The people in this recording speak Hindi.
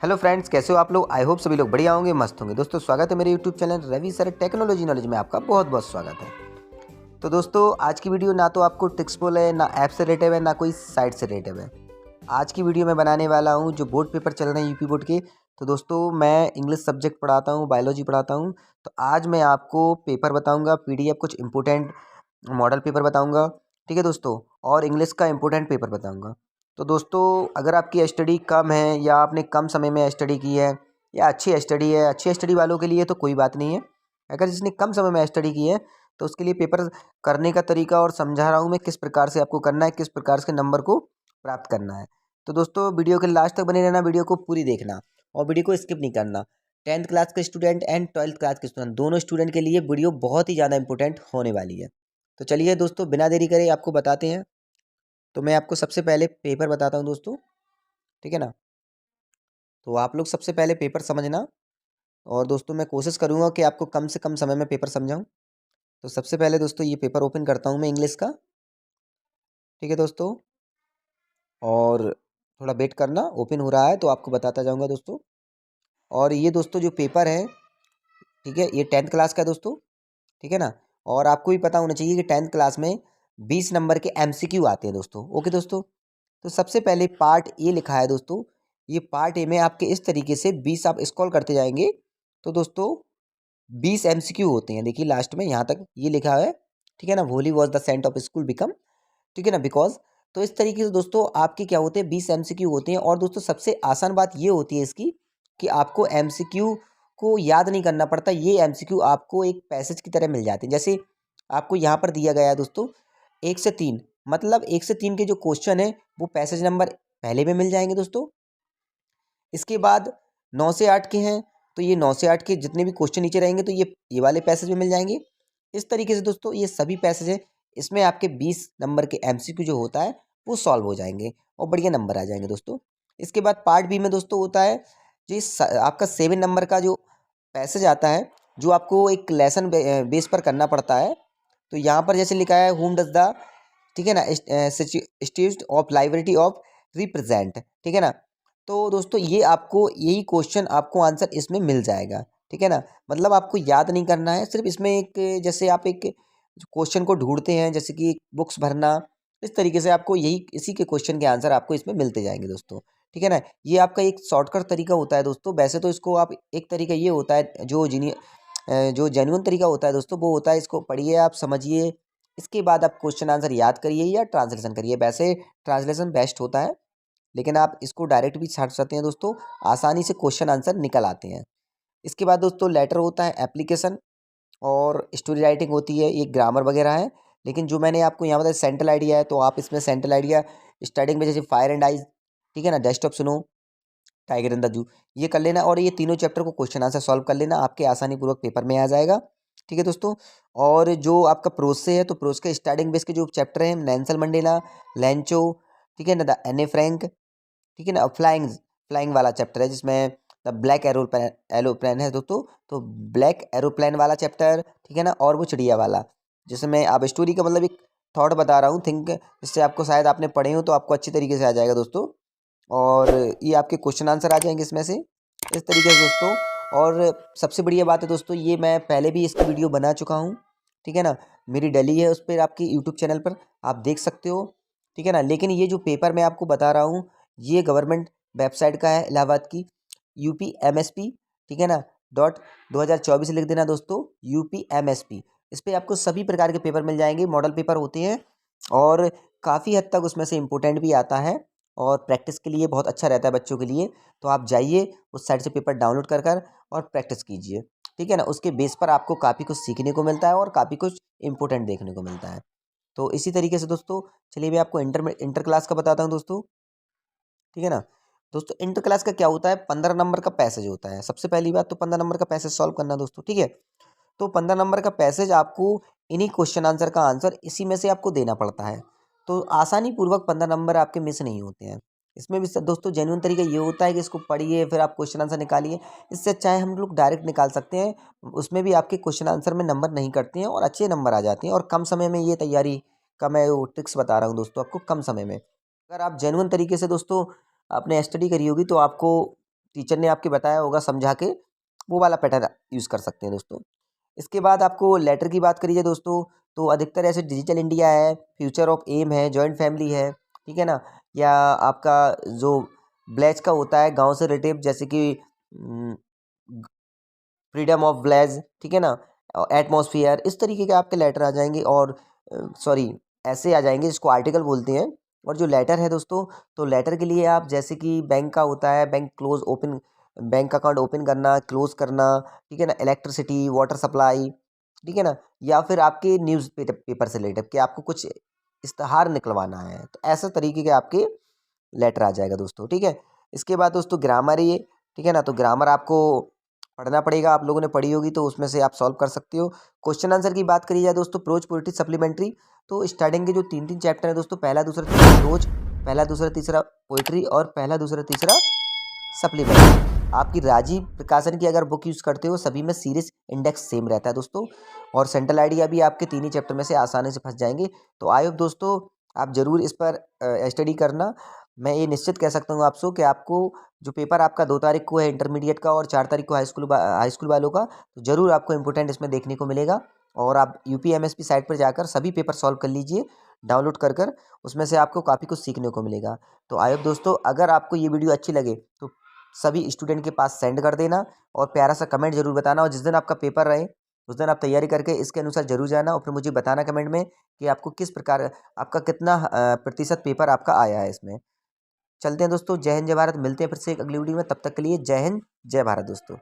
हेलो फ्रेंड्स, कैसे हो आप लोग। आई होप सभी लोग बढ़िया होंगे, मस्त होंगे। दोस्तों स्वागत है मेरे YouTube channel Ravi sir technology knowledge में। आपका बहुत बहुत स्वागत है। तो दोस्तों आज की वीडियो ना तो आपको टिक्सपोल है, ना ऐप से रिलेटेड है, ना कोई साइट से रिलेटेड है। आज की वीडियो मैं बनाने वाला हूँ जो बोर्ड पेपर चल रहे हैं यूपी बोर्ड के। तो दोस्तों मैं इंग्लिश सब्जेक्ट पढ़ाता हूँ, बायोलॉजी पढ़ाता हूँ। तो आज मैं आपको पेपर बताऊँगा, PDF कुछ इंपॉर्टेंट मॉडल पेपर बताऊँगा, ठीक है दोस्तों, और इंग्लिश का इंपॉर्टेंट पेपर बताऊँगा। तो दोस्तों अगर आपकी स्टडी कम है या आपने कम समय में स्टडी की है या अच्छी स्टडी है, अच्छी स्टडी वालों के लिए तो कोई बात नहीं है। अगर जिसने कम समय में स्टडी की है तो उसके लिए पेपर करने का तरीका और समझा रहा हूँ मैं, किस प्रकार से आपको करना है, किस प्रकार से नंबर को प्राप्त करना है। तो दोस्तों वीडियो के लास्ट तक बने रहना, वीडियो को पूरी देखना और वीडियो को स्किप नहीं करना। 10th क्लास के स्टूडेंट एंड 12th क्लास के स्टूडेंट, दोनों स्टूडेंट के लिए वीडियो बहुत ही ज़्यादा इंपॉर्टेंट होने वाली है। तो चलिए दोस्तों बिना देरी करे आपको बताते हैं। तो मैं आपको सबसे पहले पेपर बताता हूँ दोस्तों, ठीक है ना। तो आप लोग सबसे पहले पेपर समझना और दोस्तों मैं कोशिश करूँगा कि आपको कम से कम समय में पेपर समझाऊँ। तो सबसे पहले दोस्तों ये पेपर ओपन करता हूँ मैं इंग्लिश का, ठीक है दोस्तों, और थोड़ा वेट करना, ओपन हो रहा है तो आपको बताता जाऊँगा दोस्तों। और ये दोस्तों जो पेपर है, ठीक है, ये 10th क्लास का है दोस्तों, ठीक है ना। और आपको भी पता होना चाहिए कि 10th क्लास में 20 नंबर के MCQ आते हैं दोस्तों। ओके दोस्तों, तो सबसे पहले पार्ट ए लिखा है दोस्तों। ये पार्ट ए में आपके इस तरीके से 20 आप स्क्रॉल करते जाएंगे तो दोस्तों 20 MCQ होते हैं। देखिए लास्ट में यहाँ तक ये लिखा है, ठीक है ना, holy was the saint of school become, ठीक है ना, बिकॉज। तो इस तरीके से दोस्तों आपके क्या होते हैं, 20 MCQ होते हैं। और दोस्तों सबसे आसान बात ये होती है इसकी कि आपको MCQ को याद नहीं करना पड़ता। ये MCQ आपको एक पैसेज की तरह मिल जाते हैं। जैसे आपको यहाँ पर दिया गया है दोस्तों 1 से 3, मतलब 1 से 3 के जो क्वेश्चन है वो पैसेज नंबर पहले में मिल जाएंगे दोस्तों। इसके बाद 9 से 8 के हैं तो ये 9 से 8 के जितने भी क्वेश्चन नीचे रहेंगे तो ये वाले पैसेज में मिल जाएंगे। इस तरीके से दोस्तों ये सभी पैसेज है, इसमें आपके 20 नंबर के MCQ जो होता है वो सॉल्व हो जाएंगे और बढ़िया नंबर आ जाएंगे दोस्तों। इसके बाद पार्ट बी में दोस्तों होता है आपका 7 नंबर का जो पैसेज आता है, जो आपको एक लेसन बेस पर करना पड़ता है। तो यहाँ पर जैसे लिखा है होम डज द, ठीक है ना, stage of library of represent, ठीक है ना। तो दोस्तों ये आपको यही क्वेश्चन आपको आंसर इसमें मिल जाएगा, ठीक है ना। मतलब आपको याद नहीं करना है, सिर्फ इसमें एक जैसे आप एक क्वेश्चन को ढूंढते हैं जैसे कि बुक्स भरना, इस तरीके से आपको यही इसी के क्वेश्चन के आंसर आपको इसमें मिलते जाएंगे दोस्तों, ठीक है ना। ये आपका एक शॉर्टकट तरीका होता है दोस्तों। वैसे तो इसको आप एक तरीका ये होता है जो जेन्युइन तरीका होता है दोस्तों, वो होता है इसको पढ़िए, आप समझिए, इसके बाद आप क्वेश्चन आंसर याद करिए या ट्रांसलेशन करिए। वैसे ट्रांसलेशन बेस्ट होता है, लेकिन आप इसको डायरेक्ट भी छाट सकते हैं दोस्तों, आसानी से क्वेश्चन आंसर निकल आते हैं। इसके बाद दोस्तों लेटर होता है, एप्लीकेशन और स्टोरी राइटिंग होती है, ये ग्रामर वगैरह है। लेकिन जो मैंने आपको यहाँ बताया सेंट्रल आइडिया है, तो आप इसमें सेंट्रल आइडिया स्टार्टिंग में जैसे फायर एंड आइज, ठीक है ना, डेस्कटॉप सुनो, टाइगर इन द जू, ये कर लेना और ये तीनों चैप्टर को क्वेश्चन आंसर सॉल्व कर लेना, आपके आसानी पूर्वक पेपर में आ जाएगा, ठीक है दोस्तों। और जो आपका प्रोज से है, तो प्रोज के स्टार्टिंग बेस के जो चैप्टर हैं, नेल्सन मंडेला, लैंचो, ठीक है ना, द एने फ्रैंक, ठीक है ना, फ्लाइंग फ्लाइंग वाला चैप्टर है जिसमें द ब्लैक एरोप्लेन है दोस्तों। तो ब्लैक एरोप्लेन वाला चैप्टर, ठीक है ना, और वो चिड़िया वाला, जिसमें आप स्टोरी का मतलब एक थॉट बता रहा हूँ, थिंक, जिससे आपको शायद आपने पढ़े हो तो आपको अच्छी तरीके से आ जाएगा दोस्तों। और ये आपके क्वेश्चन आंसर आ जाएंगे इसमें से, इस तरीके से दोस्तों। और सबसे बढ़िया बात है दोस्तों, ये मैं पहले भी इसकी वीडियो बना चुका हूँ, ठीक है ना, मेरी डली है उस पर, आपकी यूट्यूब चैनल पर आप देख सकते हो, ठीक है ना। लेकिन ये जो पेपर मैं आपको बता रहा हूँ ये गवर्नमेंट वेबसाइट का है, इलाहाबाद की, UPMSP, ठीक है ना, .2024 लिख देना दोस्तों, UPMSP। इस पर आपको सभी प्रकार के पेपर मिल जाएंगे, मॉडल पेपर होते हैं और काफ़ी हद तक उसमें से इम्पोर्टेंट भी आता है और प्रैक्टिस के लिए बहुत अच्छा रहता है बच्चों के लिए। तो आप जाइए उस साइट से पेपर डाउनलोड कर कर और प्रैक्टिस कीजिए, ठीक है ना। उसके बेस पर आपको काफ़ी कुछ सीखने को मिलता है और काफ़ी कुछ इंपॉर्टेंट देखने को मिलता है। तो इसी तरीके से दोस्तों चलिए मैं आपको इंटर क्लास का बताता हूँ दोस्तों, ठीक है ना। दोस्तों इंटर क्लास का क्या होता है, 15 नंबर का पैसेज होता है। सबसे पहली बात तो 15 नंबर का पैसेज सॉल्व करना दोस्तों, ठीक है। तो 15 नंबर का पैसेज आपको इन्हीं क्वेश्चन आंसर का आंसर इसी में से आपको देना पड़ता है। तो आसानी पूर्वक 15 नंबर आपके मिस नहीं होते हैं। इसमें भी दोस्तों जेन्युइन तरीका ये होता है कि इसको पढ़िए फिर आप क्वेश्चन आंसर निकालिए। इससे अच्छा है हम लोग डायरेक्ट निकाल सकते हैं, उसमें भी आपके क्वेश्चन आंसर में नंबर नहीं कटते हैं और अच्छे नंबर आ जाते हैं और कम समय में ये तैयारी का मैं वो ट्रिक्स बता रहा हूँ दोस्तों आपको कम समय में। अगर आप जेन्युइन तरीके से दोस्तों आपने स्टडी करी होगी तो आपको टीचर ने आपके बताया होगा समझा के, वो वाला पैटर्न यूज़ कर सकते हैं दोस्तों। इसके बाद आपको लेटर की बात करी जाए दोस्तों, तो अधिकतर ऐसे डिजिटल इंडिया है, फ्यूचर ऑफ एम है, जॉइंट फैमिली है, ठीक है ना, या आपका जो ब्लेज का होता है गांव से रिलेटिव, जैसे कि फ्रीडम ऑफ ब्लेज, ठीक है ना, एटमॉस्फेयर, इस तरीके के आपके लेटर आ जाएंगे। और सॉरी, ऐसे आ जाएंगे जिसको आर्टिकल बोलते हैं। और जो लेटर है दोस्तों, तो लेटर के लिए आप जैसे कि बैंक का होता है, bank close open, bank account open करना, क्लोज करना, ठीक है ना, इलेक्ट्रिसिटी, वाटर सप्लाई, ठीक है ना, या फिर आपके न्यूज़ पेपर से रिलेटेड कि आपको कुछ इश्तहार निकलवाना है, तो ऐसे तरीके के आपके लेटर आ जाएगा दोस्तों, ठीक है। इसके बाद दोस्तों ग्रामर ये, ठीक है ना, तो ग्रामर आपको पढ़ना पड़ेगा, आप लोगों ने पढ़ी होगी तो उसमें से आप सॉल्व कर सकते हो। क्वेश्चन आंसर की बात करी जाए दोस्तों, प्रोज, पोएट्री, सप्लीमेंट्री, तो स्टार्टिंग के जो 3 चैप्टर है दोस्तों, पहला दूसरा तीसरा प्रोज, पहला दूसरा तीसरा पोएट्री, और पहला दूसरा तीसरा सप्लीमेंट्री। आपकी राजीव प्रकाशन की अगर बुक यूज़ करते हो, सभी में सीरीज इंडेक्स सेम रहता है दोस्तों, और सेंट्रल आइडिया भी आपके 3 ही चैप्टर में से आसानी से फंस जाएंगे। तो आई होप दोस्तों आप ज़रूर इस पर स्टडी करना। मैं ये निश्चित कह सकता हूँ आपसे कि आपको जो पेपर आपका 2 तारीख को है इंटरमीडिएट का, और 4 तारीख को हाई स्कूल वालों का, तो ज़रूर आपको इंपॉर्टेंट इसमें देखने को मिलेगा। और आप यूपीएमएसपी साइट पर जाकर सभी पेपर सॉल्व कर लीजिए, डाउनलोड कर उसमें से आपको काफ़ी कुछ सीखने को मिलेगा। तो आई होप दोस्तों अगर आपको ये वीडियो अच्छी लगे तो सभी स्टूडेंट के पास सेंड कर देना, और प्यारा सा कमेंट जरूर बताना, और जिस दिन आपका पेपर रहे उस दिन आप तैयारी करके इसके अनुसार जरूर जाना, और फिर मुझे बताना कमेंट में कि आपको किस प्रकार, आपका कितना प्रतिशत पेपर आपका आया है इसमें। चलते हैं दोस्तों, जय हिंद जय भारत, मिलते हैं फिर से एक अगली वीडियो में, तब तक के लिए जय हिंद जय भारत दोस्तों।